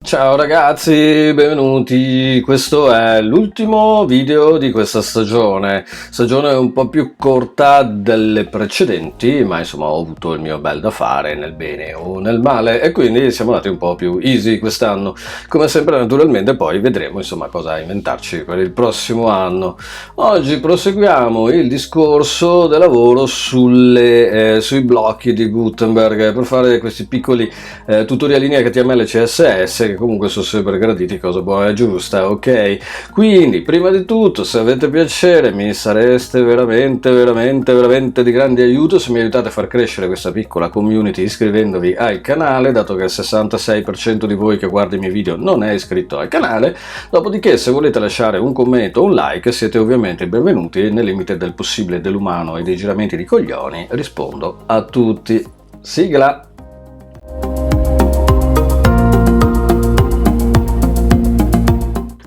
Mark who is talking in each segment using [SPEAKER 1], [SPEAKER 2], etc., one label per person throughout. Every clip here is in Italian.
[SPEAKER 1] Ciao ragazzi, benvenuti. Questo è l'ultimo video di questa stagione un po' più corta delle precedenti, ma insomma ho avuto il mio bel da fare nel bene o nel male e quindi siamo andati un po' più easy quest'anno. Come sempre naturalmente poi vedremo insomma cosa inventarci per il prossimo anno. Oggi proseguiamo il discorso del lavoro sui blocchi di Gutenberg per fare questi piccoli tutorialini HTML e CSS che comunque sono sempre graditi, cosa buona e giusta, ok? Quindi prima di tutto, se avete piacere, mi sareste veramente di grande aiuto se mi aiutate a far crescere questa piccola community iscrivendovi al canale, dato che il 66% di voi che guarda i miei video non è iscritto al canale. Dopodiché, se volete lasciare un commento o un like, siete ovviamente benvenuti. Nel limite del possibile, dell'umano e dei giramenti di coglioni rispondo a tutti. Sigla!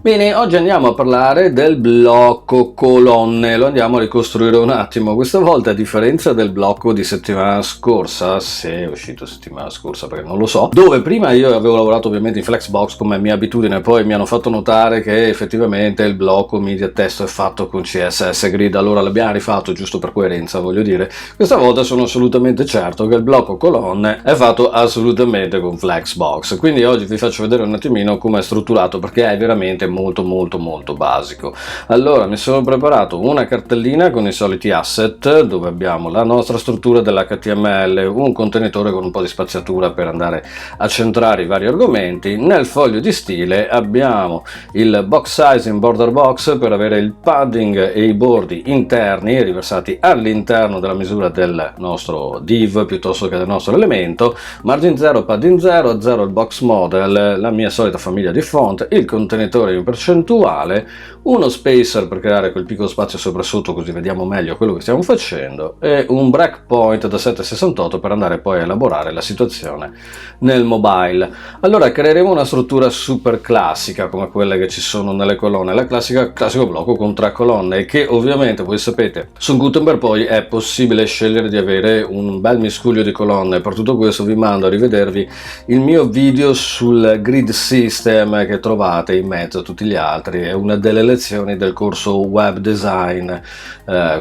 [SPEAKER 1] Bene, oggi andiamo a parlare del blocco colonne, lo andiamo a ricostruire un attimo, questa volta a differenza del blocco di settimana scorsa, se è uscito settimana scorsa perché non lo so, dove prima io avevo lavorato ovviamente in Flexbox come mia abitudine, poi mi hanno fatto notare che effettivamente il blocco media testo è fatto con CSS Grid, allora l'abbiamo rifatto giusto per coerenza, voglio dire. Questa volta sono assolutamente certo che il blocco colonne è fatto assolutamente con Flexbox, quindi oggi vi faccio vedere un attimino come è strutturato perché è veramente molto basico. Allora mi sono preparato una cartellina con i soliti asset dove abbiamo la nostra struttura dell'HTML, un contenitore con un po' di spaziatura per andare a centrare i vari argomenti. Nel foglio di stile abbiamo il box sizing border box per avere il padding e i bordi interni riversati all'interno della misura del nostro div piuttosto che del nostro elemento, margin 0, padding 0, 0 il box model, la mia solita famiglia di font, il contenitore in percentuale, uno spacer per creare quel piccolo spazio sopra e sotto così vediamo meglio quello che stiamo facendo e un breakpoint da 7,68 per andare poi a elaborare la situazione nel mobile. Allora creeremo una struttura super classica come quelle che ci sono nelle colonne, la classico blocco con 3 colonne che ovviamente voi sapete su Gutenberg poi è possibile scegliere di avere un bel miscuglio di colonne. Per tutto questo vi mando a rivedervi il mio video sul grid system che trovate in mezzo a tutti gli altri, è una delle lezioni del corso web design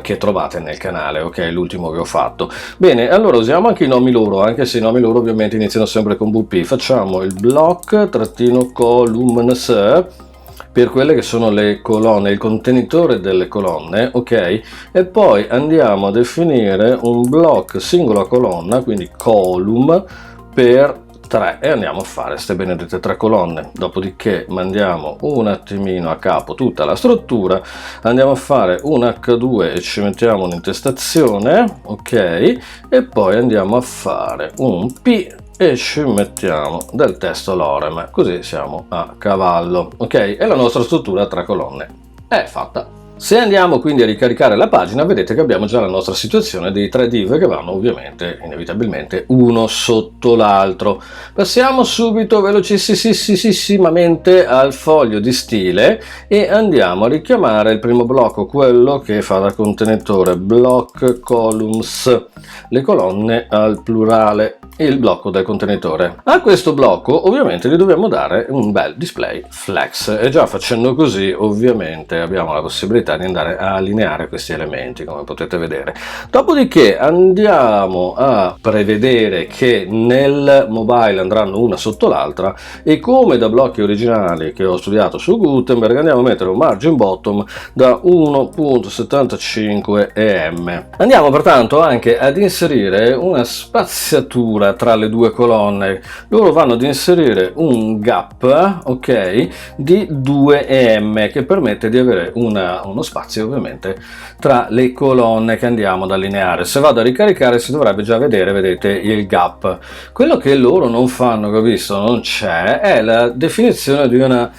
[SPEAKER 1] che trovate nel canale, ok, l'ultimo che ho fatto. Bene, allora usiamo anche i nomi loro, anche se i nomi loro ovviamente iniziano sempre con WP. Facciamo il block trattino columns per quelle che sono le colonne, il contenitore delle colonne, ok, e poi andiamo a definire un block singola colonna, quindi column per 3 e andiamo a fare queste benedette 3 colonne. Dopodiché mandiamo un attimino a capo tutta la struttura, andiamo a fare un H2 e ci mettiamo un'intestazione, ok, e poi andiamo a fare un P e ci mettiamo del testo lorem, così siamo a cavallo, ok, e la nostra struttura a 3 colonne è fatta. Se andiamo quindi a ricaricare la pagina vedete che abbiamo già la nostra situazione dei 3 div che vanno ovviamente inevitabilmente uno sotto l'altro. Passiamo subito velocissimamente al foglio di stile e andiamo a richiamare il primo blocco, quello che fa da contenitore, block columns, le colonne al plurale, il blocco del contenitore. A questo blocco ovviamente gli dobbiamo dare un bel display flex e già facendo così ovviamente abbiamo la possibilità di andare a allineare questi elementi come potete vedere. Dopodiché andiamo a prevedere che nel mobile andranno una sotto l'altra e come da blocchi originali che ho studiato su Gutenberg andiamo a mettere un margin bottom da 1.75 em. Andiamo pertanto anche ad inserire una spaziatura tra le due colonne, loro vanno ad inserire un gap, ok, di 2 em che permette di avere uno spazio ovviamente tra le colonne che andiamo ad allineare. Se vado a ricaricare si dovrebbe già vedere, vedete, il gap. Quello che loro non fanno, che ho visto non c'è, è la definizione di una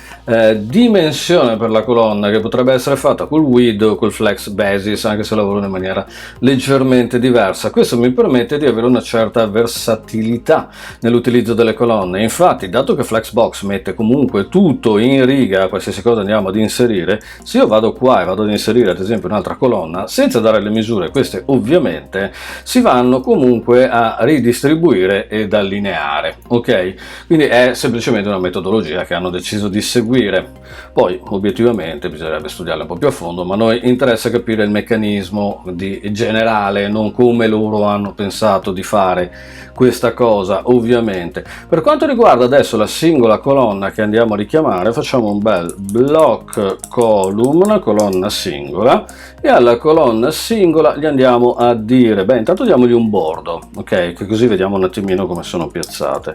[SPEAKER 1] dimensione per la colonna che potrebbe essere fatta col width o col flex basis, anche se lavoro in maniera leggermente diversa. Questo mi permette di avere una certa versatilità versatilità nell'utilizzo delle colonne. Infatti, dato che Flexbox mette comunque tutto in riga, qualsiasi cosa andiamo ad inserire, se io vado qua e vado ad inserire ad esempio un'altra colonna senza dare le misure, queste ovviamente si vanno comunque a ridistribuire ed allineare, ok? Quindi è semplicemente una metodologia che hanno deciso di seguire. Poi obiettivamente bisognerebbe studiarla un po' più a fondo, ma a noi interessa capire il meccanismo di generale, non come loro hanno pensato di fare questa cosa, ovviamente. Per quanto riguarda adesso la singola colonna che andiamo a richiamare, facciamo un bel block column, una colonna singola, e alla colonna singola gli andiamo a dire, beh, intanto diamogli un bordo, ok, che così vediamo un attimino come sono piazzate.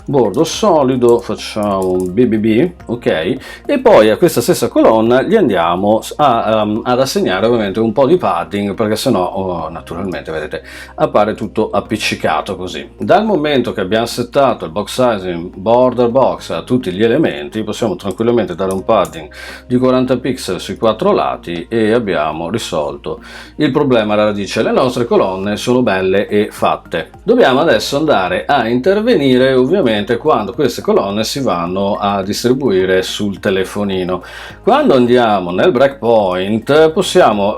[SPEAKER 1] Bordo solido, facciamo un BBB, ok, e poi a questa stessa colonna gli andiamo ad assegnare ovviamente un po' di padding, perché sennò naturalmente vedete appare tutto appiccicato così. Dal momento che abbiamo settato il box sizing border box a tutti gli elementi, possiamo tranquillamente dare un padding di 40 pixel sui 4 lati e abbiamo risolto il problema alla radice. Le nostre colonne sono belle e fatte. Dobbiamo adesso andare a intervenire ovviamente quando queste colonne si vanno a distribuire sul telefonino. Quando andiamo nel breakpoint possiamo,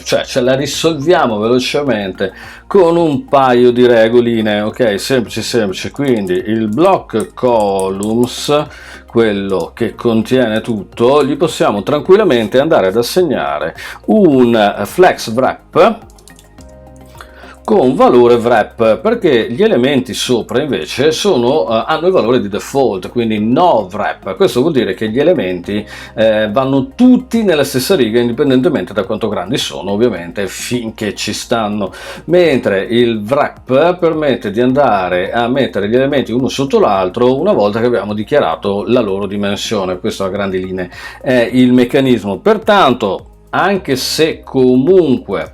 [SPEAKER 1] cioè ce la risolviamo velocemente con un paio di regoline, ok, semplici. Quindi il block columns, quello che contiene tutto, gli possiamo tranquillamente andare ad assegnare un flex wrap con valore wrap, perché gli elementi sopra invece hanno il valore di default, quindi no wrap. Questo vuol dire che gli elementi vanno tutti nella stessa riga indipendentemente da quanto grandi sono, ovviamente, finché ci stanno, mentre il wrap permette di andare a mettere gli elementi uno sotto l'altro una volta che abbiamo dichiarato la loro dimensione. Questo a grandi linee è il meccanismo. Pertanto, anche se comunque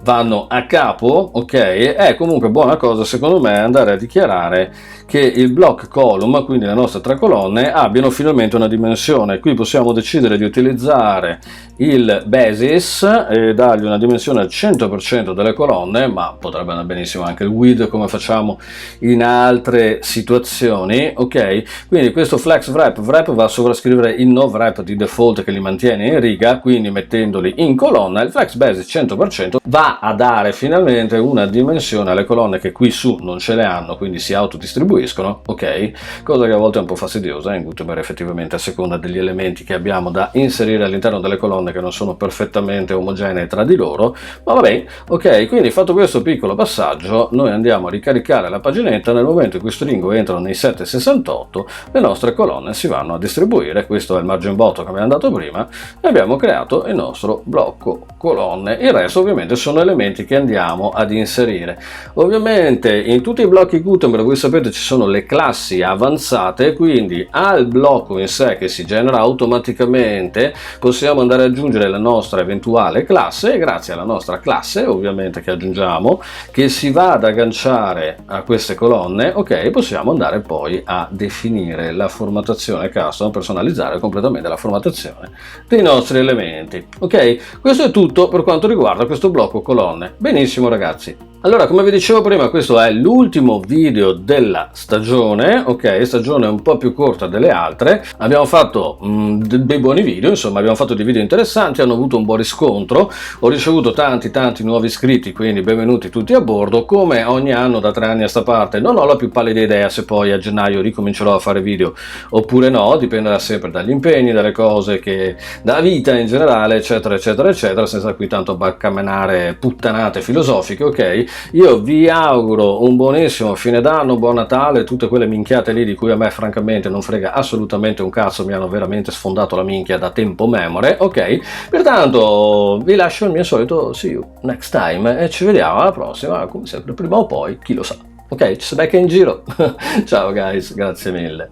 [SPEAKER 1] vanno a capo, ok, è comunque buona cosa secondo me andare a dichiarare che il block column, quindi le nostre tre colonne, abbiano finalmente una dimensione. Qui possiamo decidere di utilizzare il basis e dargli una dimensione al 100% delle colonne, ma potrebbe andare benissimo anche il width come facciamo in altre situazioni, ok? Quindi questo flex wrap va a sovrascrivere il no wrap di default che li mantiene in riga, quindi mettendoli in colonna. Il flex basis 100% va a dare finalmente una dimensione alle colonne che qui su non ce le hanno, quindi si autodistribuiscono, ok? Cosa che a volte è un po' fastidiosa in Gutenberg effettivamente, a seconda degli elementi che abbiamo da inserire all'interno delle colonne che non sono perfettamente omogenee tra di loro, ma va bene, ok? Quindi fatto questo piccolo passaggio, noi andiamo a ricaricare la paginetta. Nel momento in cui stringo entrano nei 768, le nostre colonne si vanno a distribuire. Questo è il margin bottom che abbiamo dato prima e abbiamo creato il nostro blocco colonne. Il resto ovviamente sono elementi che andiamo ad inserire. Ovviamente in tutti i blocchi Gutenberg voi sapete ci sono le classi avanzate, quindi al blocco in sé che si genera automaticamente possiamo andare ad aggiungere la nostra eventuale classe, e grazie alla nostra classe ovviamente che aggiungiamo, che si va ad agganciare a queste colonne, ok, possiamo andare poi a definire la formattazione custom, personalizzare completamente la formattazione dei nostri elementi, ok? Questo è tutto per quanto riguarda questo blocco colonne. Benissimo ragazzi. Allora, come vi dicevo prima, questo è l'ultimo video della stagione, ok? Stagione un po' più corta delle altre. Abbiamo fatto dei buoni video, insomma, abbiamo fatto dei video interessanti, hanno avuto un buon riscontro. Ho ricevuto tanti nuovi iscritti, quindi benvenuti tutti a bordo. Come ogni anno da 3 anni a sta parte, non ho la più pallida idea se poi a gennaio ricomincerò a fare video oppure no, dipenderà sempre dagli impegni, dalle cose dalla vita in generale, eccetera, senza qui tanto barcamenare puttanate filosofiche, ok? Io vi auguro un buonissimo fine d'anno, buon Natale, tutte quelle minchiate lì di cui a me francamente non frega assolutamente un cazzo, mi hanno veramente sfondato la minchia da tempo memore, ok? Pertanto vi lascio il mio solito see you next time e ci vediamo alla prossima, come sempre prima o poi, chi lo sa. Ok, ci si becca in giro. Ciao guys, grazie mille.